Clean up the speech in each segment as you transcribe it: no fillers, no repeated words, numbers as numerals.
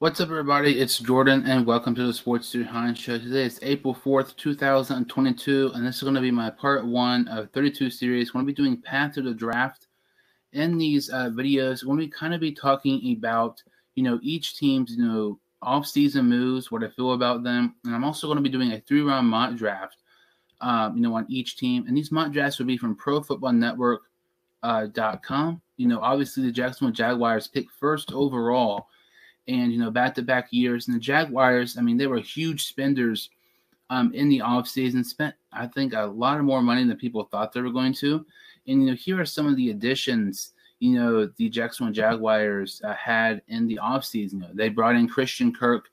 What's up, everybody? It's Jordan, and welcome to the Sports Dude Hines Show. Today is April 4th, 2022, and this is going to be my part 1 of 32 series. I'm going to be doing Path to the Draft. In these videos, we're going to kind of be talking about, each team's, off-season moves, what I feel about them, and I'm also going to be doing a 3-round mock draft, on each team. And these mock drafts will be from ProFootballNetwork.com. Obviously, the Jacksonville Jaguars picked first overall. And, back-to-back years. And the Jaguars, they were huge spenders in the offseason. Spent, I think, a lot of more money than people thought they were going to. And, here are some of the additions, the Jacksonville Jaguars had in the offseason. They brought in Christian Kirk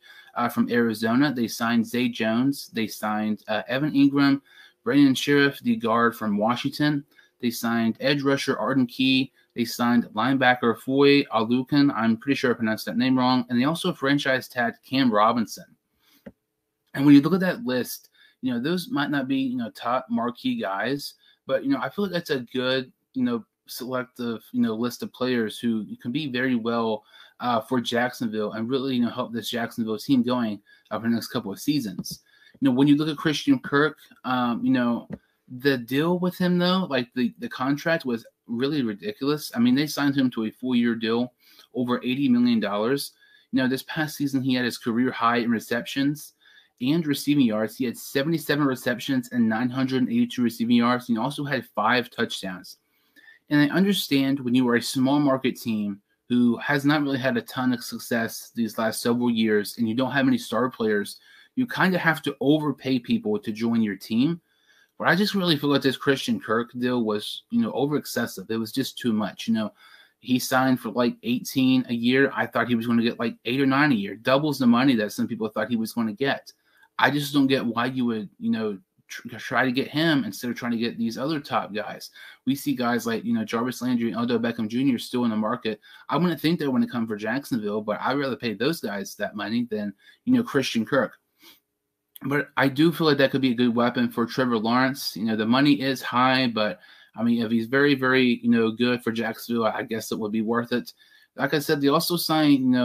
from Arizona. They signed Zay Jones. They signed Evan Ingram, Brandon Sheriff, the guard from Washington. They signed edge rusher Arden Key. They signed linebacker Foy Alukan. I'm pretty sure I pronounced that name wrong. And they also franchise tagged Cam Robinson. And when you look at that list, those might not be, top marquee guys. But, I feel like that's a good, selective, list of players who can be very well for Jacksonville and really, help this Jacksonville team going for the next couple of seasons. When you look at Christian Kirk, the deal with him, though, like the contract was really ridiculous. They signed him to a 4-year deal, over $80 million. This past season, he had his career high in receptions and receiving yards. He had 77 receptions and 982 receiving yards. He also had 5 touchdowns. And I understand when you are a small market team who has not really had a ton of success these last several years and you don't have any star players, you kind of have to overpay people to join your team. But I just really feel like this Christian Kirk deal was, over excessive. It was just too much. He signed for like 18 a year. I thought he was going to get like 8 or 9 a year, doubles the money that some people thought he was going to get. I just don't get why you would, try to get him instead of trying to get these other top guys. We see guys like, Jarvis Landry and Odell Beckham Jr. still in the market. I wouldn't think they want to come for Jacksonville, but I'd rather pay those guys that money than, Christian Kirk. But I do feel like that could be a good weapon for Trevor Lawrence. The money is high, but, if he's very, very, good for Jacksonville, I guess it would be worth it. Like I said, they also signed,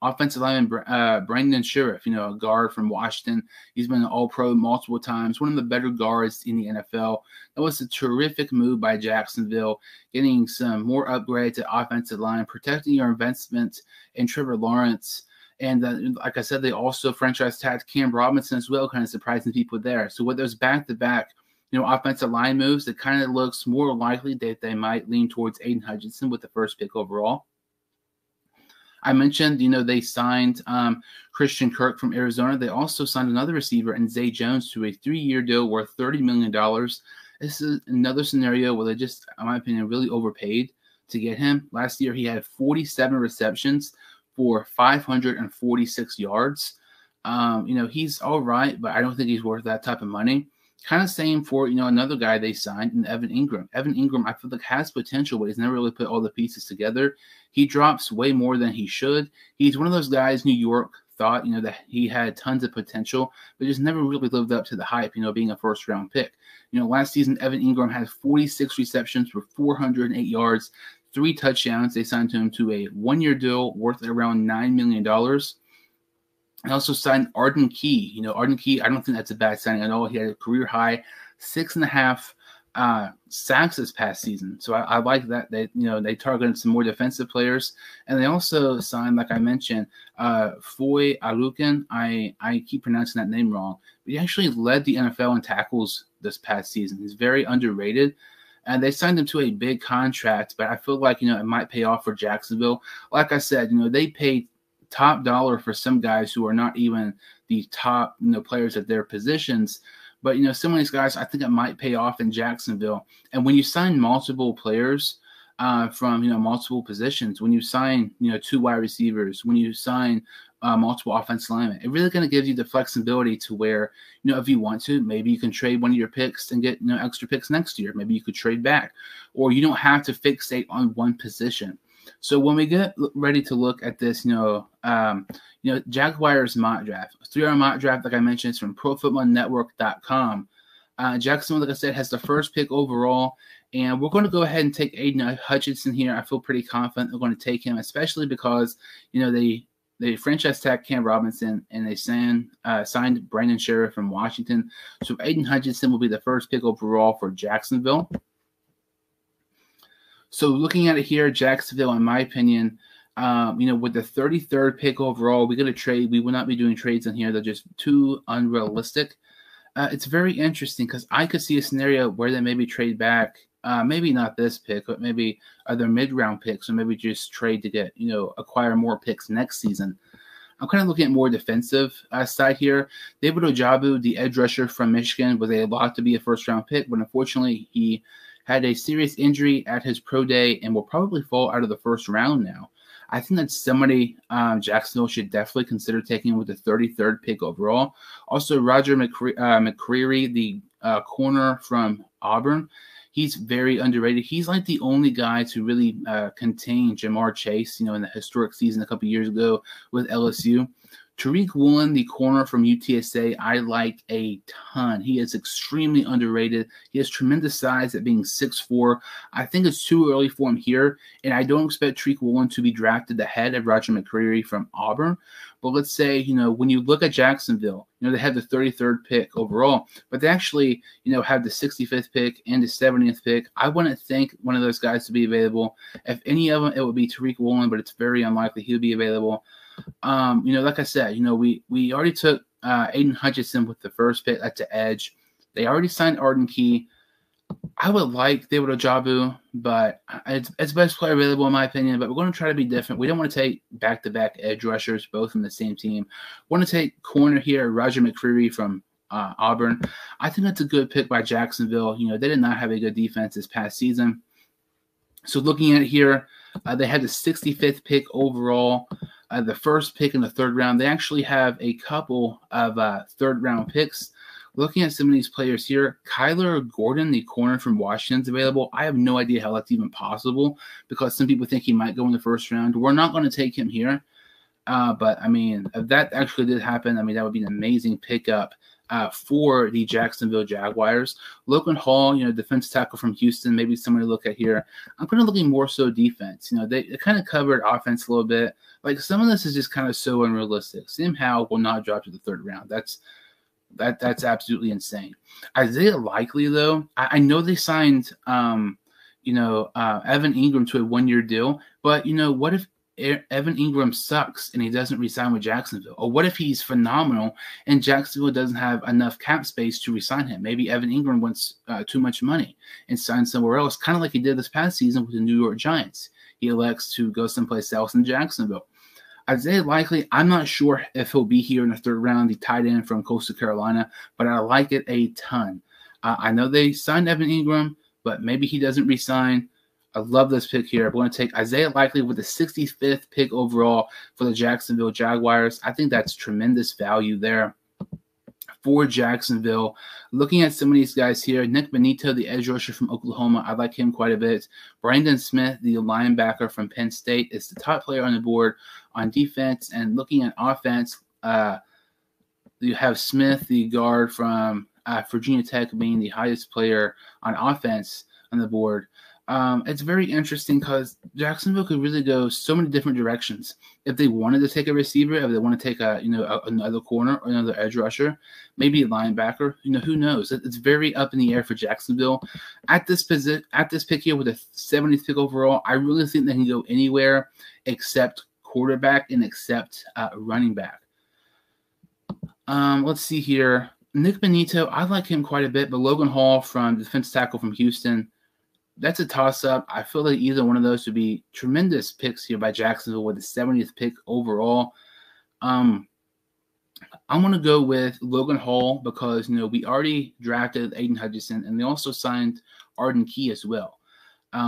offensive lineman Brandon Sheriff, a guard from Washington. He's been an All-Pro multiple times, one of the better guards in the NFL. That was a terrific move by Jacksonville, getting some more upgrades at offensive line, protecting your investment in Trevor Lawrence. And like I said, they also franchise tagged Cam Robinson as well, kind of surprising people there. So with those back-to-back, offensive line moves, it kind of looks more likely that they might lean towards Aiden Hutchinson with the first pick overall. I mentioned, they signed Christian Kirk from Arizona. They also signed another receiver in Zay Jones to a 3-year deal worth $30 million. This is another scenario where they just, in my opinion, really overpaid to get him. Last year, he had 47 receptions for 546 yards. He's all right, but I don't think he's worth that type of money. Kind of same for, another guy they signed in Evan Ingram. Evan Ingram, I feel like has potential, but he's never really put all the pieces together. He drops way more than he should. He's one of those guys New York thought, that he had tons of potential, but just never really lived up to the hype, being a first-round pick. Last season, Evan Ingram had 46 receptions for 408 yards, 3 touchdowns. They signed him to a 1-year deal worth around $9 million. I also signed Arden Key. Arden Key, I don't think that's a bad signing at all. He had a career high 6.5 sacks this past season. So I like that. They targeted some more defensive players. And they also signed, like I mentioned, Foy Alukan. I keep pronouncing that name wrong. But he actually led the NFL in tackles this past season. He's very underrated. And they signed him to a big contract, but I feel like, it might pay off for Jacksonville. Like I said, they paid top dollar for some guys who are not even the top, players at their positions. But, some of these guys, I think it might pay off in Jacksonville. And when you sign multiple players from, multiple positions, when you sign, 2 wide receivers, when you sign multiple offensive linemen, it really kind of gives you the flexibility to where, if you want to, maybe you can trade one of your picks and get, extra picks next year. Maybe you could trade back, or you don't have to fixate on one position. So when we get ready to look at this, Jaguars mock draft, 3-hour mock draft, like I mentioned, it's from ProFootballNetwork.com. Jacksonville, like I said, has the first pick overall, and we're going to go ahead and take Aiden Hutchinson here. I feel pretty confident they're going to take him, especially because, they they franchise tagged Cam Robinson, and they signed Brandon Scherff from Washington. So Aiden Hutchinson will be the first pick overall for Jacksonville. So looking at it here, Jacksonville, in my opinion, with the 33rd pick overall, we got to trade. We will not be doing trades in here. They're just too unrealistic. It's very interesting because I could see a scenario where they maybe trade back. Maybe not this pick, but maybe other mid-round picks, or maybe just trade to get, acquire more picks next season. I'm kind of looking at more defensive side here. David Ojabo, the edge rusher from Michigan, was a lot to be a first-round pick, but unfortunately he had a serious injury at his pro day and will probably fall out of the first round now. I think that's somebody Jacksonville should definitely consider taking with the 33rd pick overall. Also, Roger Mccree, the corner from Auburn, he's very underrated. He's like the only guy to really contain Jamar Chase, in the historic season a couple years ago with LSU. Tariq Woolen, the corner from UTSA, I like a ton. He is extremely underrated. He has tremendous size at being 6'4". I think it's too early for him here, and I don't expect Tariq Woolen to be drafted ahead of Roger Mccree from Auburn. But let's say, when you look at Jacksonville, they have the 33rd pick overall, but they actually, have the 65th pick and the 70th pick. I wouldn't think one of those guys to be available. If any of them, it would be Tariq Woolen, but it's very unlikely he'll be available. Like I said, we already took Aiden Hutchinson with the first pick at the edge. They already signed Arden Key. I would like David Ojabo, but it's best player available in my opinion. But we're going to try to be different. We don't want to take back-to-back edge rushers, both from the same team. We want to take corner here, Roger Mccree from Auburn. I think that's a good pick by Jacksonville. They did not have a good defense this past season. So looking at it here, they had the 65th pick overall. The first pick in the third round. They actually have a couple of third-round picks. Looking at some of these players here, Kyler Gordon, the corner from Washington, is available. I have no idea how that's even possible because some people think he might go in the first round. We're not going to take him here. But, if that actually did happen, that would be an amazing pickup for the Jacksonville Jaguars. Logan Hall, defensive tackle from Houston, maybe somebody to look at here. I'm kind of looking more so defense. They kind of covered offense a little bit. Like, some of this is just kind of so unrealistic. Sam Howell will not drop to the third round. That's absolutely insane. Isaiah Likely, though, I know they signed, Evan Ingram to a one-year deal, but, what if Evan Ingram sucks and he doesn't re-sign with Jacksonville? Or what if he's phenomenal and Jacksonville doesn't have enough cap space to re-sign him? Maybe Evan Ingram wants too much money and signs somewhere else, kind of like he did this past season with the New York Giants. He elects to go someplace else in Jacksonville. Isaiah Likely, I'm not sure if he'll be here in the third round, the tight end from Coastal Carolina, but I like it a ton. I know they signed Evan Ingram, but maybe he doesn't re-sign. I love this pick here. I'm going to take Isaiah Likely with the 65th pick overall for the Jacksonville Jaguars. I think that's tremendous value there for Jacksonville. Looking at some of these guys here, Nick Benito, the edge rusher from Oklahoma, I like him quite a bit. Brandon Smith, the linebacker from Penn State, is the top player on the board on defense. And looking at offense, you have Smith, the guard from Virginia Tech, being the highest player on offense on the board. It's very interesting because Jacksonville could really go so many different directions. If they wanted to take a receiver, if they want to take another corner or another edge rusher, maybe a linebacker, who knows? It's very up in the air for Jacksonville. At this pick here with the 70th pick overall, I really think they can go anywhere except quarterback and except running back. Let's see here. Nick Benito, I like him quite a bit, but Logan Hall from defensive tackle from Houston, that's a toss-up. I feel like either one of those would be tremendous picks here by Jacksonville with the 70th pick overall. I'm going to go with Logan Hall because, we already drafted Aiden Hutchinson, and they also signed Arden Key as well.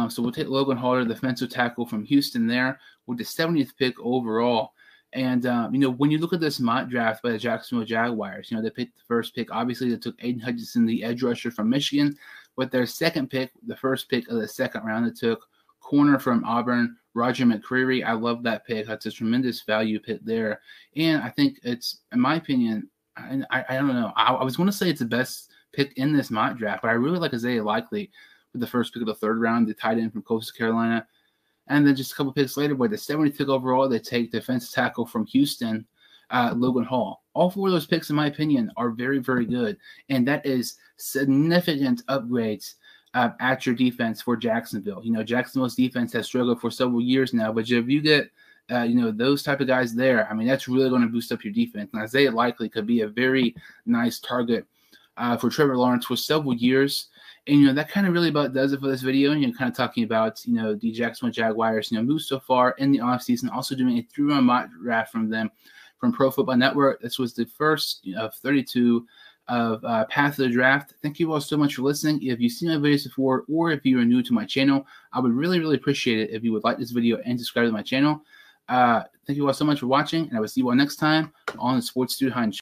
So we'll take Logan Hall, the defensive tackle from Houston there, with the 70th pick overall. And, when you look at this mock draft by the Jacksonville Jaguars, they picked the first pick. Obviously, they took Aiden Hutchinson, the edge rusher from Michigan. With their second pick, the first pick of the second round, they took corner from Auburn, Roger Mccree. I love that pick. That's a tremendous value pick there. And I think it's, in my opinion, I don't know. I was going to say it's the best pick in this mock draft, but I really like Isaiah Likely with the first pick of the third round, the tight end from Coastal Carolina. And then just a couple picks later, with the 70th pick overall, they take defensive tackle from Houston, Logan Hall. All 4 of those picks, in my opinion, are very, very good. And that is significant upgrades at your defense for Jacksonville. Jacksonville's defense has struggled for several years now, but if you get those type of guys there, I mean, that's really going to boost up your defense. And Isaiah Likely could be a very nice target for Trevor Lawrence for several years. And, that kind of really about does it for this video. And, kind of talking about, the Jacksonville Jaguars, moves so far in the offseason, also doing a 3-round mock draft from them from Pro Football Network. This was the first of 32 of Path to the Draft. Thank you all so much for listening. If you've seen my videos before, or if you are new to my channel, I would really, really appreciate it if you would like this video and subscribe to my channel. Thank you all so much for watching, and I will see you all next time on the Sports Dude Hunt Show.